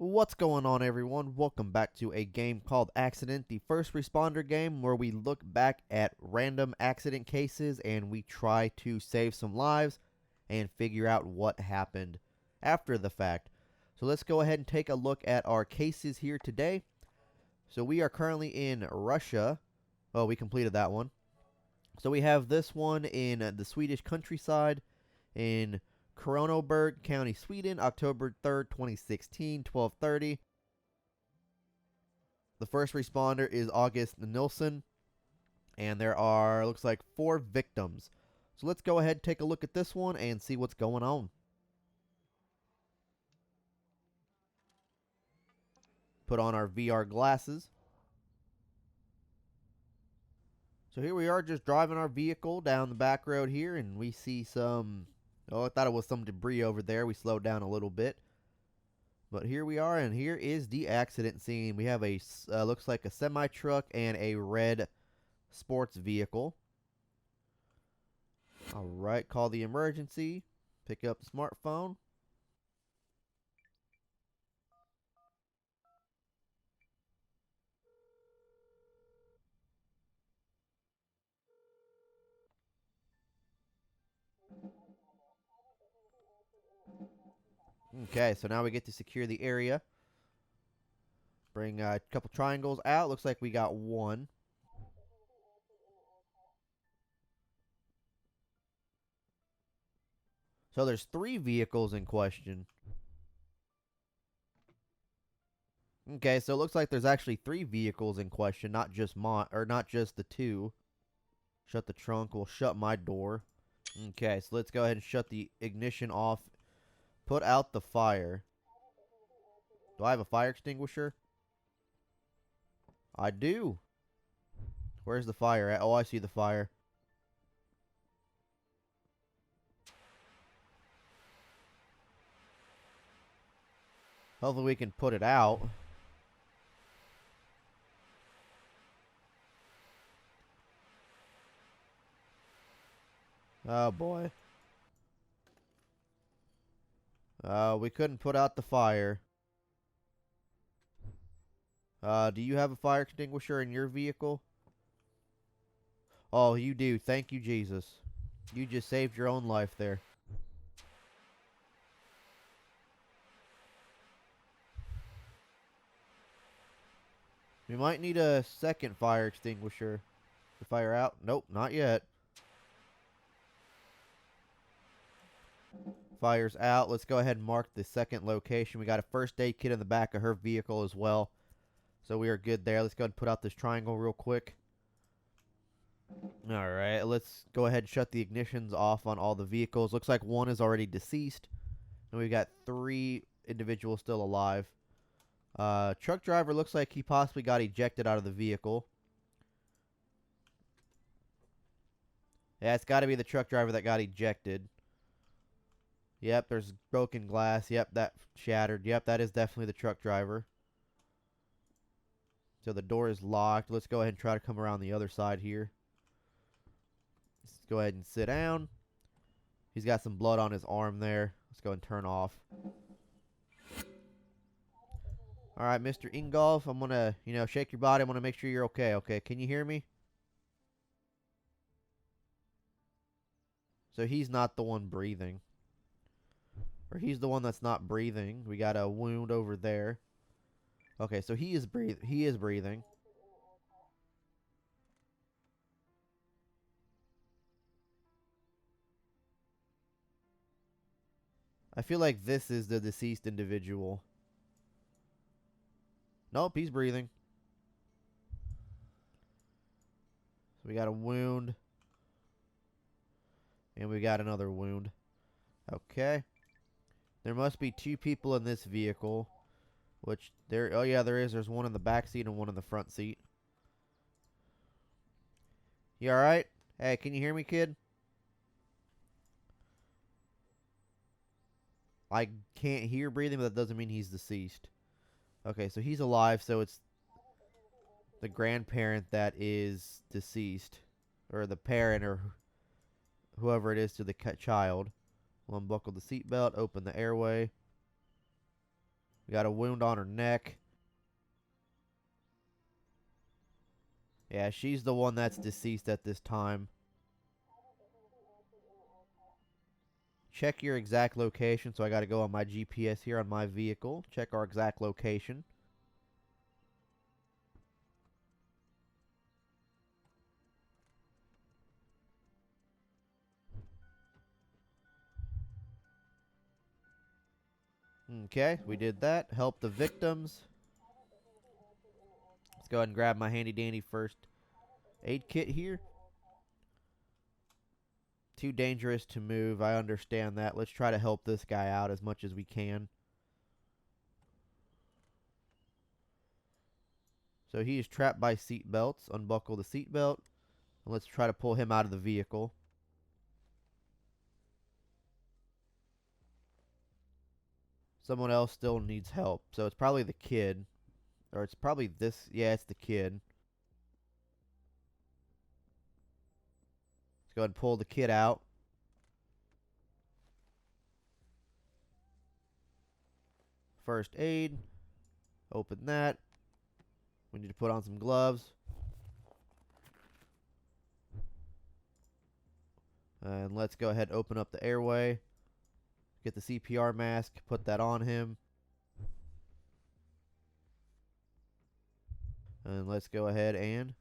What's going on, everyone? Welcome back to a game called Accident, the first responder game where we look back at random accident cases and we try to save some lives and figure out what happened after the fact. So let's go ahead and take a look at our cases here today. So we are currently in Russia. Oh, we completed that one. So we have this one in the Swedish countryside in Kronoberg County, Sweden, October 3rd, 2016, 12:30. The first responder is August Nilsson, and there are, looks like, 4 victims. So let's go ahead and take a look at this one and see what's going on. Put on our VR glasses. So here we are just driving our vehicle down the back road here, and we see some, oh, I thought it was some debris over there. We slowed down a little bit. But here we are, and here is the accident scene. We have a, looks like a semi-truck and a red sports vehicle. Alright, call the emergency. Pick up the smartphone. Okay, so now we get to secure the area. Bring a couple triangles out. Looks like we got one. So there's 3 vehicles in question. Okay, so it looks like there's actually 3 vehicles in question, not just not just the 2. Shut the trunk. We'll shut my door. Okay, so let's go ahead and shut the ignition off. Put out the fire. Do I have a fire extinguisher? I do. Where's the fire at? Oh, I see the fire. Hopefully we can put it out. Oh boy. We couldn't put out the fire. Do you have a fire extinguisher in your vehicle? Oh, you do. Thank you, Jesus. You just saved your own life there. We might need a second fire extinguisher. The fire out? Nope, not yet. Fire's out. Let's go ahead and mark the second location. We got a first aid kit in the back of her vehicle as well. So we are good there. Let's go ahead and put out this triangle real quick. Alright, let's go ahead and shut the ignitions off on all the vehicles. Looks like one is already deceased. And we've got 3 individuals still alive. Truck driver looks like he possibly got ejected out of the vehicle. Yeah, it's got to be the truck driver that got ejected. Yep, there's broken glass. Yep, that shattered. Yep, that is definitely the truck driver. So the door is locked. Let's go ahead and try to come around the other side here. Let's go ahead and sit down. He's got some blood on his arm there. Let's go and turn off. Alright, Mr. Ingolf, I'm going to, shake your body. I'm going to make sure you're okay. Okay, can you hear me? So he's not the one breathing. Or he's the one that's not breathing. We got a wound over there. Okay, so he is breathing. I feel like this is the deceased individual. Nope, he's breathing. So we got a wound. And we got another wound. Okay. There must be 2 people in this vehicle. Which there, oh yeah, there is. There's one in the back seat and one in the front seat. You alright? Hey, can you hear me, kid? I can't hear breathing, but that doesn't mean he's deceased. Okay, so he's alive, so it's the grandparent that is deceased. Or the parent, or whoever it is to the child. We'll unbuckle the seatbelt, open the airway. We got a wound on her neck. Yeah, she's the one that's deceased at this time. Check your exact location. So I got to go on my GPS here on my vehicle. Check our exact location. Okay, we did that. Help the victims. Let's go ahead and grab my handy dandy first aid kit here. Too dangerous to move. I understand that. Let's try to help this guy out as much as we can. So he is trapped by seat belts. Unbuckle the seat belt. And let's try to pull him out of the vehicle. Someone else still needs help. So it's probably the kid. Or it's probably this. Yeah, it's the kid. Let's go ahead and pull the kid out. First aid. Open that. We need to put on some gloves. And let's go ahead and open up the airway. Get the CPR mask. Put that on him. And let's go ahead and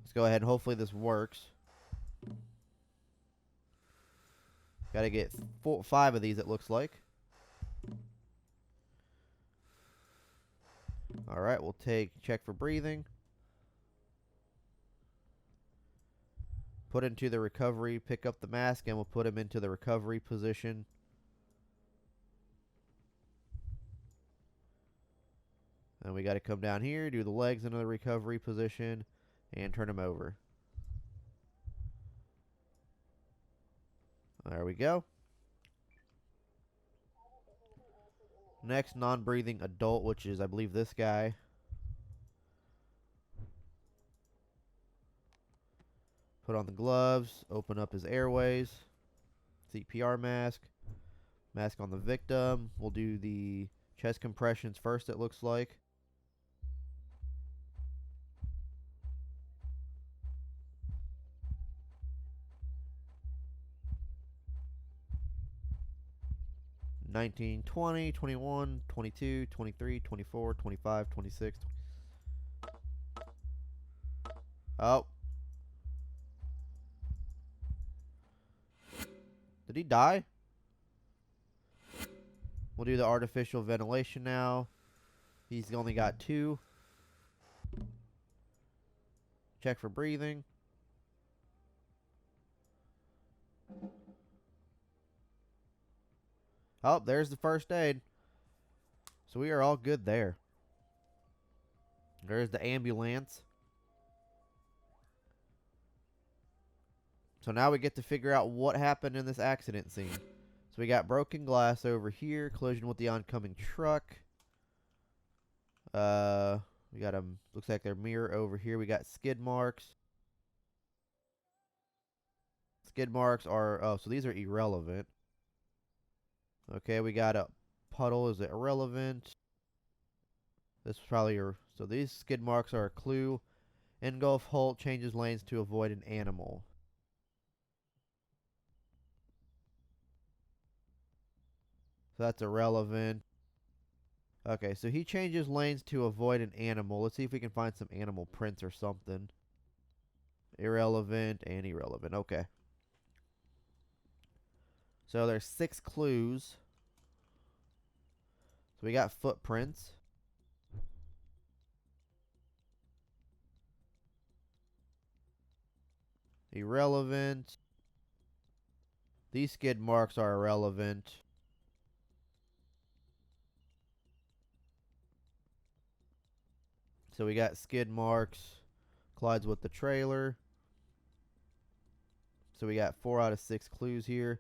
let's go ahead and hopefully this works. Got to get 5 of these, it looks like. All right, we'll check for breathing. Put into the recovery, pick up the mask, and we'll put him into the recovery position. And we got to come down here, do the legs into the recovery position, and turn him over. There we go. Next, non-breathing adult, which is, I believe, this guy. Put on the gloves, open up his airways, CPR mask, mask on the victim. We'll do the chest compressions first, it looks like. "19, 20, 21, 22, 23, 24, 25, 26. Oh. Did he die? We'll do the artificial ventilation now. He's only got 2. Check for breathing. Oh, there's the first aid. So we are all good there. There's the ambulance. So now we get to figure out what happened in this accident scene. So we got broken glass over here, collision with the oncoming truck. We got looks like their mirror over here. We got skid marks. Skid marks are, oh, so these are irrelevant. Okay, we got a puddle. Is it irrelevant? This is probably so these skid marks are a clue. Engulf halt, changes lanes to avoid an animal. So that's irrelevant. Okay, so he changes lanes to avoid an animal. Let's see if we can find some animal prints or something. Irrelevant and irrelevant. Okay. So there's 6 clues. So we got footprints. Irrelevant. These skid marks are irrelevant. So we got skid marks. Collides with the trailer. So we got 4 out of 6 clues here.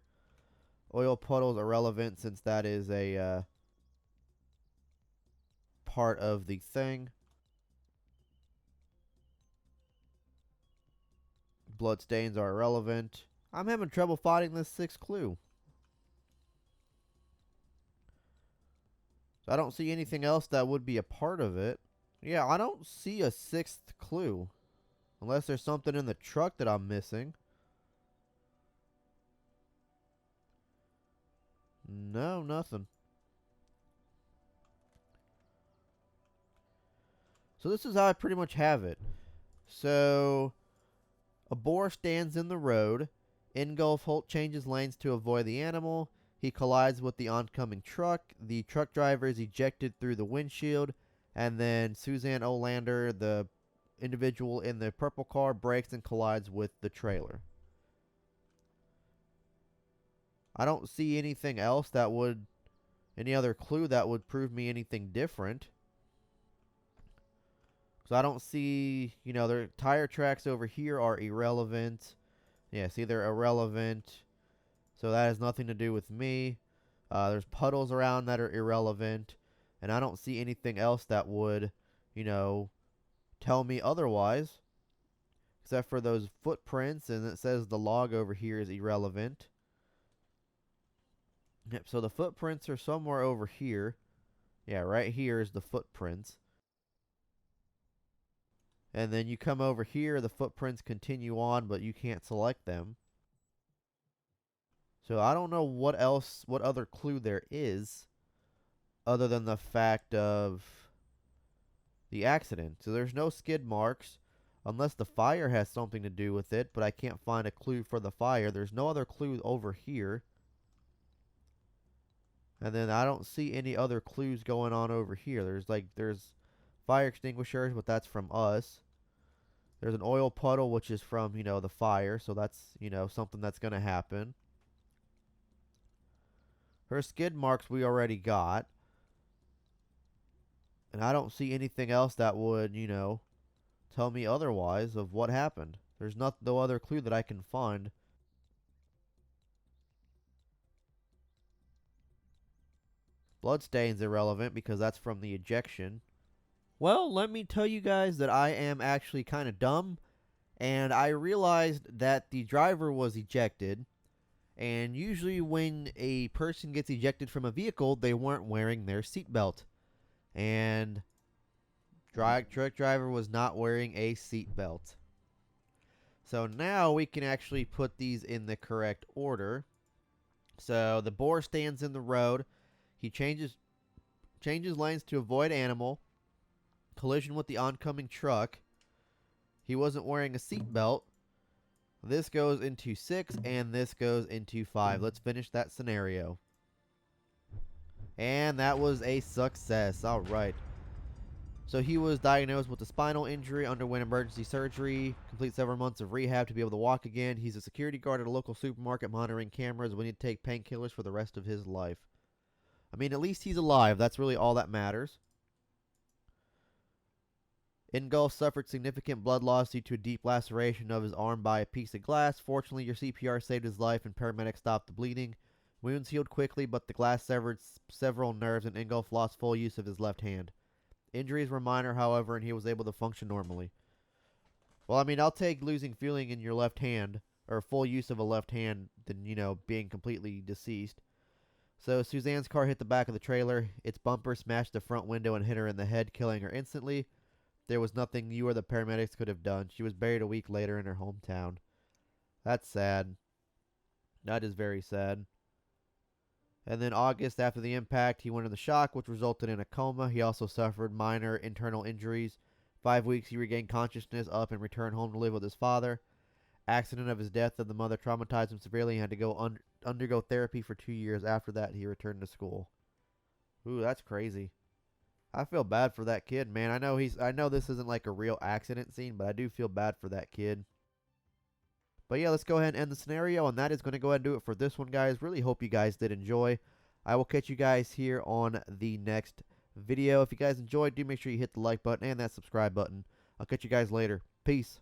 Oil puddles are relevant since that is a part of the thing. Blood stains are irrelevant. I'm having trouble finding this sixth clue. So I don't see anything else that would be a part of it. Yeah, I don't see a sixth clue. Unless there's something in the truck that I'm missing. No, nothing. So this is how I pretty much have it. So a boar stands in the road. Ingolf Holt changes lanes to avoid the animal. He collides with the oncoming truck. The truck driver is ejected through the windshield. And then Suzanne Olander, the individual in the purple car, brakes and collides with the trailer. I don't see anything else that would, any other clue that would prove me anything different. So I don't see, their tire tracks over here are irrelevant. Yeah, see, they're irrelevant. So that has nothing to do with me. There's puddles around that are irrelevant. And I don't see anything else that would, tell me otherwise. Except for those footprints, and it says the log over here is irrelevant. Yep, so the footprints are somewhere over here. Yeah, right here is the footprints. And then you come over here, the footprints continue on, but you can't select them. So I don't know what other clue there is other than the fact of the accident. So there's no skid marks unless the fire has something to do with it, but I can't find a clue for the fire. There's no other clue over here. And then I don't see any other clues going on over here. There's fire extinguishers, but that's from us. There's an oil puddle, which is from, the fire. So that's, something that's going to happen. Her skid marks we already got. And I don't see anything else that would, tell me otherwise of what happened. There's no other clue that I can find. Bloodstain's irrelevant because that's from the ejection. Well, let me tell you guys that I am actually kind of dumb. And I realized that the driver was ejected. And usually when a person gets ejected from a vehicle, they weren't wearing their seatbelt. And truck driver was not wearing a seatbelt. So now we can actually put these in the correct order. So the boar stands in the road. He changes lanes to avoid animal. Collision with the oncoming truck. He wasn't wearing a seatbelt. This goes into 6 and this goes into 5. Let's finish that scenario. And that was a success. All right. So he was diagnosed with a spinal injury, underwent emergency surgery, complete several months of rehab to be able to walk again. He's a security guard at a local supermarket monitoring cameras. We need to take painkillers for the rest of his life. I mean, at least he's alive. That's really all that matters. Ingolf suffered significant blood loss due to a deep laceration of his arm by a piece of glass. Fortunately, your CPR saved his life and paramedics stopped the bleeding. Wounds healed quickly, but the glass severed several nerves and Ingolf lost full use of his left hand. Injuries were minor, however, and he was able to function normally. Well, I mean, I'll take losing feeling in your left hand, or full use of a left hand, than, being completely deceased. So Suzanne's car hit the back of the trailer. Its bumper smashed the front window and hit her in the head, killing her instantly. There was nothing you or the paramedics could have done. She was buried a week later in her hometown. That's sad. That is very sad. And then August, after the impact, he went into shock, which resulted in a coma. He also suffered minor internal injuries. 5 weeks, he regained consciousness up and returned home to live with his father. Accident of his death of the mother traumatized him severely and had to go undergo therapy for 2 years. After that, he returned to school. Ooh, that's crazy. I feel bad for that kid, man. I know this isn't like a real accident scene, but I do feel bad for that kid. But yeah, let's go ahead and end the scenario, and that is going to go ahead and do it for this one, guys. Really hope you guys did enjoy. I will catch you guys here on the next video. If you guys enjoyed, do make sure you hit the like button and that subscribe button. I'll catch you guys later. Peace.